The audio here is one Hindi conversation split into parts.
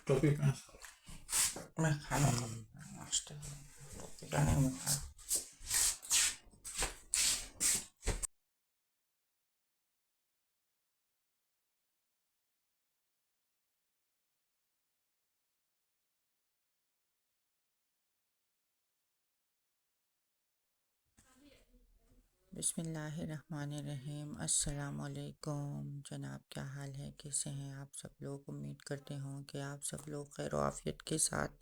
टोपी पहन। मैं खाना नाश्ते टोपी का नहीं मैं खा बिस्मिल्लाहिर्रहमानिर्रहीम। अस्सलाम वालेकुम जनाब, क्या हाल है, कैसे हैं आप सब लोग। उम्मीद करते हों कि आप सब लोग खैर आफियत के साथ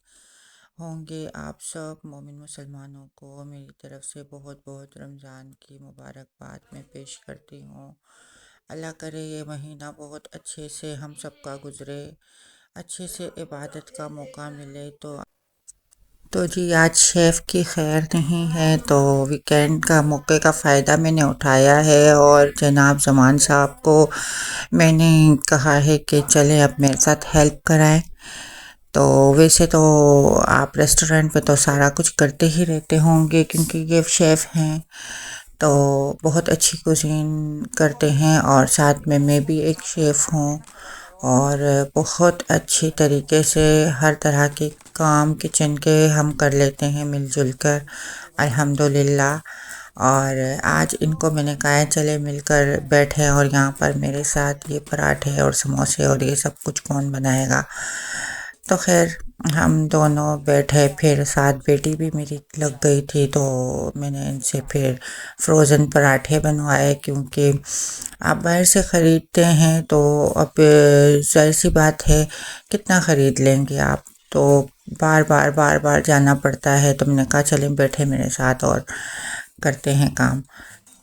होंगे। आप सब मोमिन मुसलमानों को मेरी तरफ से बहुत बहुत रमज़ान की मुबारकबाद में पेश करती हूँ। अल्लाह करे ये महीना बहुत अच्छे से हम सब का गुज़रे, अच्छे से इबादत का मौका मिले। तो जी आज शेफ़ की खैर नहीं है, तो वीकेंड का मौके का फ़ायदा मैंने उठाया है और जनाब ज़मान साहब को मैंने कहा है कि चलें अब मेरे साथ हेल्प कराएं। तो वैसे तो आप रेस्टोरेंट में तो सारा कुछ करते ही रहते होंगे क्योंकि ये शेफ़ हैं, तो बहुत अच्छी कुजीन करते हैं और साथ में मैं भी एक शेफ़ हूँ और बहुत अच्छी तरीके से हर तरह के काम किचन के हम कर लेते हैं मिलजुल कर, अल्हम्दुलिल्लाह। और आज इनको मैंने कहा चले मिलकर बैठे और यहाँ पर मेरे साथ ये पराठे और समोसे और ये सब कुछ कौन बनाएगा। तो खैर हम दोनों बैठे, फिर साथ बेटी भी मेरी लग गई थी, तो मैंने इनसे फिर फ्रोज़न पराठे बनवाए क्योंकि आप बाहर से ख़रीदते हैं तो अब जाहिर सी बात है कितना ख़रीद लेंगे आप, तो बार बार जाना पड़ता है। तो मैंने कहा चलें बैठे मेरे साथ और करते हैं काम।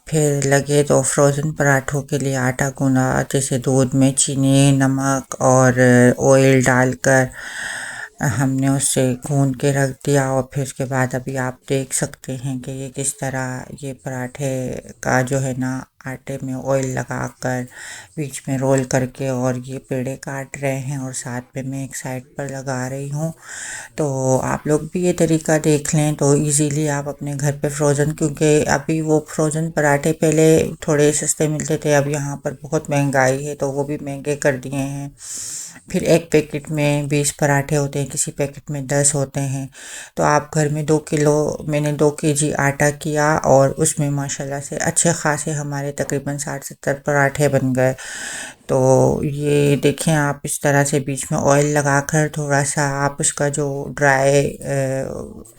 फिर लगे तो फ्रोज़न पराठों के लिए आटा गूँधा, जैसे दूध में चीनी नमक और ऑयल डालकर हमने उसे गूँध के रख दिया और फिर उसके बाद अभी आप देख सकते हैं कि ये किस तरह ये पराठे का जो है ना आटे में ऑयल लगाकर बीच में रोल करके और ये पेड़े काट रहे हैं और साथ में मैं एक साइड पर लगा रही हूँ। तो आप लोग भी ये तरीका देख लें तो इजीली आप अपने घर पे फ्रोज़न, क्योंकि अभी वो फ्रोज़न पराठे पहले थोड़े सस्ते मिलते थे, अब यहाँ पर बहुत महंगाई है तो वो भी महंगे कर दिए हैं। फिर एक पैकेट में 20 पराठे होते हैं, किसी पैकेट में 10 होते हैं। तो आप घर में 2 किलो, मैंने 2 केजी आटा किया और उसमें माशाल्लाह से अच्छे खासे हमारे तकरीबन 60-70 पराठे बन गए। तो ये देखें आप इस तरह से बीच में ऑयल लगाकर थोड़ा सा आप उसका जो ड्राई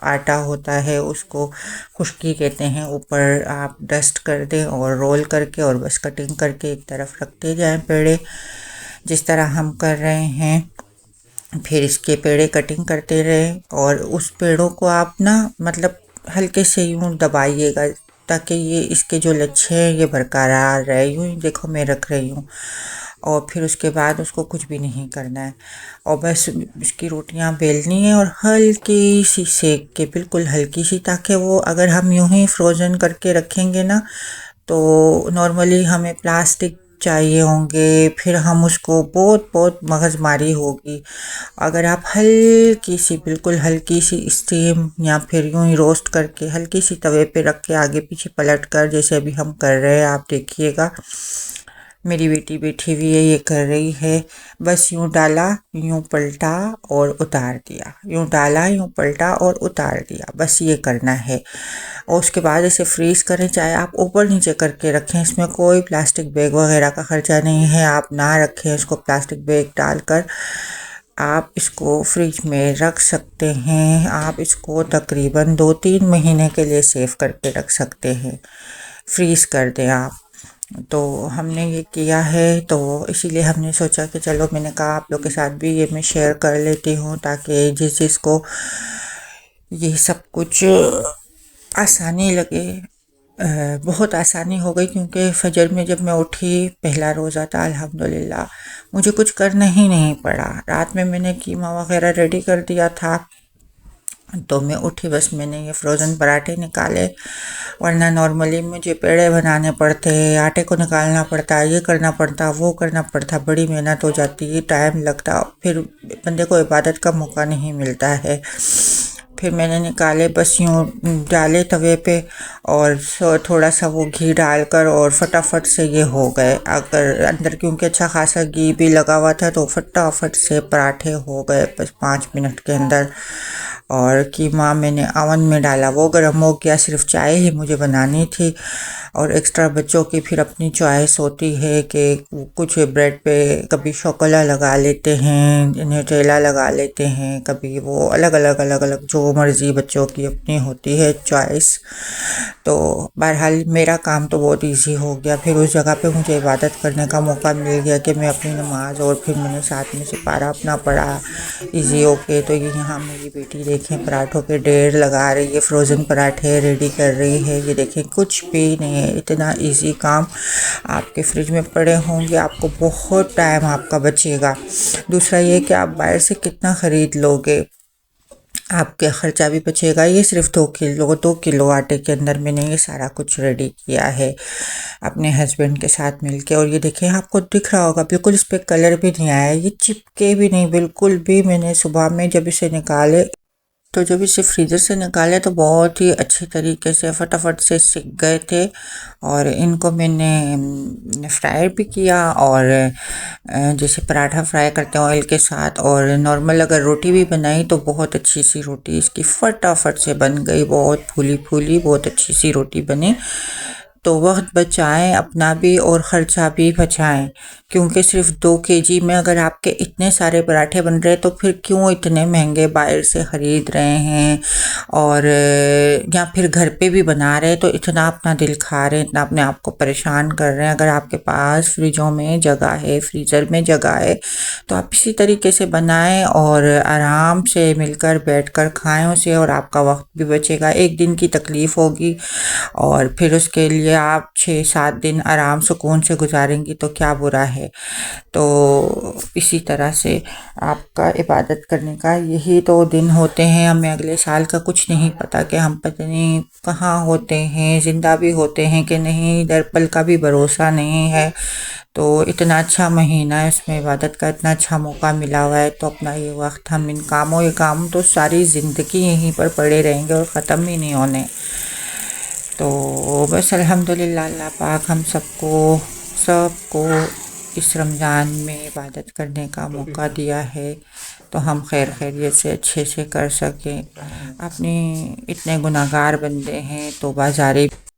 आटा होता है उसको खुश्की कहते हैं, ऊपर आप डस्ट कर दें और रोल करके और बस कटिंग करके एक तरफ रखते जाएं पेड़े, जिस तरह हम कर रहे हैं। फिर इसके पेड़े कटिंग करते रहें और उस पेड़ों को आप ना मतलब हल्के से यूँ दबाइएगा ताकि ये इसके जो लच्छे हैं ये बरकरार रहे। यूँ ही देखो मैं रख रही हूँ और फिर उसके बाद उसको कुछ भी नहीं करना है और बस उसकी रोटियां बेलनी है और हल्की सी सेक के, बिल्कुल हल्की सी, ताकि वो अगर हम यूं ही फ्रोज़न करके रखेंगे ना तो नॉर्मली हमें प्लास्टिक चाहिए होंगे, फिर हम उसको बहुत मगजमारी होगी। अगर आप हल्की सी, बिल्कुल हल्की सी स्टीम या फिर यूं ही रोस्ट करके हल्की सी तवे पे रख के आगे पीछे पलट कर, जैसे अभी हम कर रहे हैं आप देखिएगा, मेरी बेटी बैठी हुई है ये कर रही है, बस यूं डाला यूं पलटा और उतार दिया, यूं डाला यूं पलटा और उतार दिया, बस ये करना है। और उसके बाद इसे फ्रीज करें, चाहे आप ऊपर नीचे करके रखें, इसमें कोई प्लास्टिक बैग वगैरह का खर्चा नहीं है, आप ना रखें इसको प्लास्टिक बैग डालकर, आप इसको फ्रिज में रख सकते हैं। आप इसको तकरीबन 2-3 महीने के लिए सेव करके रख सकते हैं, फ्रीज़ कर दें आप। तो हमने ये किया है, तो इसीलिए हमने सोचा कि चलो मैंने कहा आप लोग के साथ भी ये मैं शेयर कर लेती हूँ ताकि जिस जिसको ये सब कुछ आसानी लगे। बहुत आसानी हो गई क्योंकि फजर में जब मैं उठी, पहला रोज़ा था अल्हम्दुलिल्लाह, मुझे कुछ करना ही नहीं पड़ा। रात में मैंने कीमा वगैरह रेडी कर दिया था, तो मैं उठी बस मैंने ये फ्रोज़न पराठे निकाले, वरना नॉर्मली मुझे पेड़े बनाने पड़ते, आटे को निकालना पड़ता, ये करना पड़ता, वो करना पड़ता, बड़ी मेहनत हो जाती है, टाइम लगता, फिर बंदे को इबादत का मौका नहीं मिलता है। फिर मैंने निकाले, बस यूँ डाले तवे पे और थोड़ा सा वो घी डालकर और फटाफट से ये हो गए। अगर अंदर क्योंकि अच्छा खासा घी भी लगा हुआ था तो फटाफट से पराठे हो गए बस 5 मिनट के अंदर। और कीमा मैंने अवन में डाला, वो गर्म हो गया, सिर्फ चाय ही मुझे बनानी थी। और एक्स्ट्रा बच्चों की फिर अपनी चॉइस होती है कि कुछ ब्रेड पे कभी शोकोला लगा लेते हैं, न्यूटेला लगा लेते हैं, कभी वो अलग अलग जो मर्ज़ी बच्चों की अपनी होती है चॉइस। तो बहरहाल मेरा काम तो बहुत इजी हो गया। फिर उस जगह पे मुझे इबादत करने का मौका मिल गया कि मैं अपनी नमाज और फिर मैंने साथ में सिपारा अपना पढ़ा इजी होके। तो ये यहाँ मेरी बेटी देखें पराठों के ढेर लगा रही है, फ्रोज़न पराठे रेडी कर रही है। ये देखें कुछ भी नहीं है, इतना इजी काम। आपके फ्रिज में पड़े होंगे, आपको बहुत टाइम आपका बचेगा। दूसरा ये कि आप बाहर से कितना ख़रीद लोगे, आपके ख़र्चा भी बचेगा। ये सिर्फ 2 किलो आटे के अंदर मैंने ये सारा कुछ रेडी किया है अपने हस्बैंड के साथ मिलके। और ये देखें आपको दिख रहा होगा बिल्कुल इस पर कलर भी नहीं आया, ये चिपके भी नहीं बिल्कुल भी। मैंने सुबह में जब इसे निकाले तो जब इसे फ्रीज़र से निकाले तो बहुत ही अच्छे तरीके से फटाफट से सिक गए थे। और इनको मैंने फ्राई भी किया और जैसे पराठा फ्राई करते हैं ऑयल के साथ, और नॉर्मल अगर रोटी भी बनाई तो बहुत अच्छी सी रोटी इसकी फटाफट से बन गई, बहुत फूली फूली बहुत अच्छी सी रोटी बनी। तो वक्त बचाएं अपना भी और ख़र्चा भी बचाएं, क्योंकि सिर्फ 2 kg में अगर आपके इतने सारे पराठे बन रहे हैं तो फिर क्यों इतने महंगे बाहर से ख़रीद रहे हैं। और या फिर घर पे भी बना रहे हैं तो इतना अपना दिल खा रहे हैं, इतना अपने आप को परेशान कर रहे हैं। अगर आपके पास फ्रिजों में जगह है, फ्रीज़र में जगह है, तो आप इसी तरीके से बनाएं और आराम से मिलकर बैठकर खाएं उसे, और आपका वक्त भी बचेगा। एक दिन की तकलीफ़ होगी और फिर उसके लिए आप 6-7 दिन आराम सुकून से गुजारेंगी तो क्या बुरा है। तो इसी तरह से आपका इबादत करने का यही तो दिन होते हैं। हमें अगले साल का कुछ नहीं पता कि हम पता नहीं कहाँ होते हैं, ज़िंदा भी होते हैं कि नहीं, दर पल का भी भरोसा नहीं है। तो इतना अच्छा महीना है, उसमें इबादत का इतना अच्छा मौका मिला हुआ है, तो अपना ये वक्त हम इन कामों, ये काम तो सारी ज़िंदगी यहीं पर पड़े रहेंगे और ख़त्म ही नहीं होने। तो बस अल्हम्दुलिल्लाह अल्लाह पाक हम सबको इस रमज़ान में इबादत करने का मौका दिया है, तो हम खैरियत से अच्छे से कर सकें। अपनी इतने गुनाहगार बंदे हैं, तौबा जारी